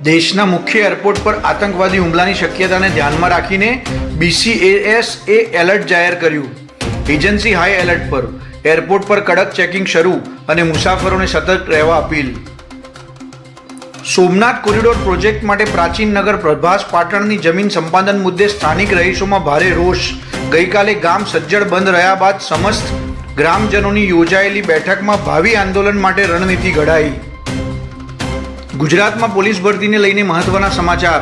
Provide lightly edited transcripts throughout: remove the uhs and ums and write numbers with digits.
દેશના મુખ્ય એરપોર્ટ પર આતંકવાદી હુમલાની શક્યતાને ધ્યાનમાં રાખીને BCAS એ એલર્ટ જાહેર કર્યું. એજન્સી હાઈ એલર્ટ પર. એરપોર્ટ પર કડક ચેકિંગ શરૂ અને મુસાફરોને સતર્ક રહેવા અપીલ. સોમનાથ કોરિડોર પ્રોજેક્ટ માટે પ્રાચીન નગર પ્રભાસ પાટણની જમીન સંપાદન મુદ્દે સ્થાનિક રહીશોમાં ભારે રોષ. ગઈકાલે ગામ સજ્જડ બંધ રહ્યા બાદ સમસ્ત ગ્રામજનોની યોજાયેલી બેઠકમાં ભાવિ આંદોલન માટે રણનીતિ ઘડાઈ. ગુજરાતમાં પોલીસ ભરતીને લઈને મહત્વના સમાચાર.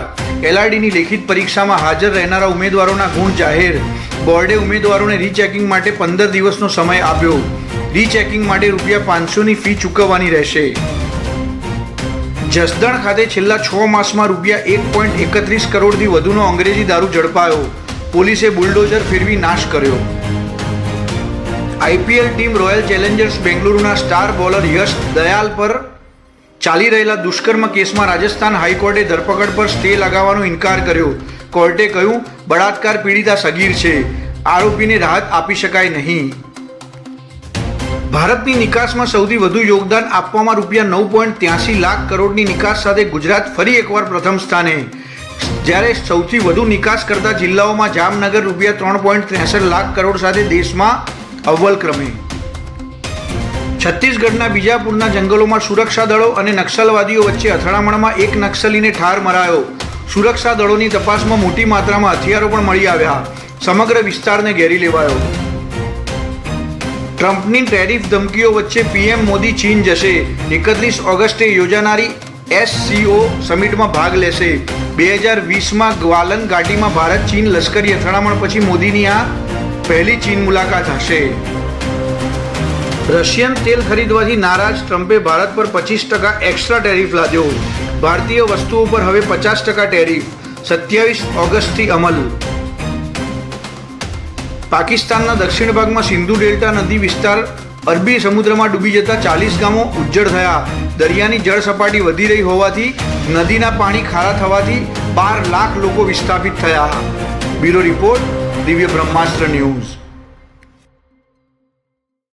LRDની લેખિત પરીક્ષામાં હાજર રહેનારા ઉમેદવારોના ગુણ જાહેર. બોર્ડે ઉમેદવારોને રીચેકિંગ માટે 15 દિવસનો સમય આપ્યો. રીચેકિંગ માટે ₹500ની ફી ચૂકવવાની રહેશે. જસદણ ખાતે છેલ્લા 6 માસમાં ₹1.31 કરોડથી વધુનો અંગ્રેજી દારૂ ઝડપાયો. પોલીસે બુલડોઝર ફેરવી નાશ કર્યો. IPL ટીમ રોયલ ચેલેન્જર્સ બેંગલુરુના સ્ટાર બોલર યશ દયાલ પર ચાલી રહેલા દુષ્કર્મ કેસમાં રાજસ્થાન હાઈકોર્ટે ધરપકડ પર સ્ટે લગાવવાનો ઇનકાર કર્યો. કોર્ટે કહ્યું, બળાત્કાર પીડિતા સગીર છે, આરોપીને રાહત આપી શકાય નહીં. ભારતની નિકાસમાં સૌથી વધુ યોગદાન આપવામાં ₹9.83 લાખ કરોડની નિકાસ સાથે ગુજરાત ફરી એકવાર પ્રથમ સ્થાને. જ્યારે સૌથી વધુ નિકાસ કરતા જિલ્લાઓમાં જામનગર ₹3.63 લાખ કરોડ સાથે દેશમાં અવ્વલ ક્રમે. છત્તીસગઢના બીજાપુરના જંગલોમાં સુરક્ષા દળો અને નક્સલવાદીઓ વચ્ચે અથડામણમાં એક નક્સલીને ઠાર મરાયો. સુરક્ષા દળોની તપાસમાં મોટી માત્રામાં હથિયારો પણ મળી આવ્યા. સમગ્ર વિસ્તારને ઘેરી લેવાયો. ટ્રમ્પની ટેરિફ ધમકીઓ વચ્ચે PM મોદી ચીન જશે. 31 ઓગસ્ટે યોજાનારી SCO સમિટમાં ભાગ લેશે. 2020માં ગ્વાલન ઘાટીમાં ભારત ચીન લશ્કરી અથડામણ પછી મોદીની આ પહેલી ચીન મુલાકાત હશે. રશિયન તેલ ખરીદવાથી નારાજ ટ્રમ્પે ભારત પર 25% એક્સ્ટ્રા ટેરિફ લાદ્યો. ભારતીય વસ્તુઓ પર હવે 50% ટેરિફ 27 ઓગસ્ટથી અમલ. પાકિસ્તાનના દક્ષિણ ભાગમાં સિંધુ ડેલ્ટા નદી વિસ્તાર અરબી સમુદ્રમાં ડૂબી જતા 40 ગામો ઉજ્જડ થયા. દરિયાની જળ સપાટી વધી રહી હોવાથી નદીના પાણી ખારા થવાથી 12 લાખ લોકો વિસ્થાપિત થયા. બ્યુરો રિપોર્ટ, દિવ્ય બ્રહ્માસ્ત્ર ન્યૂઝ.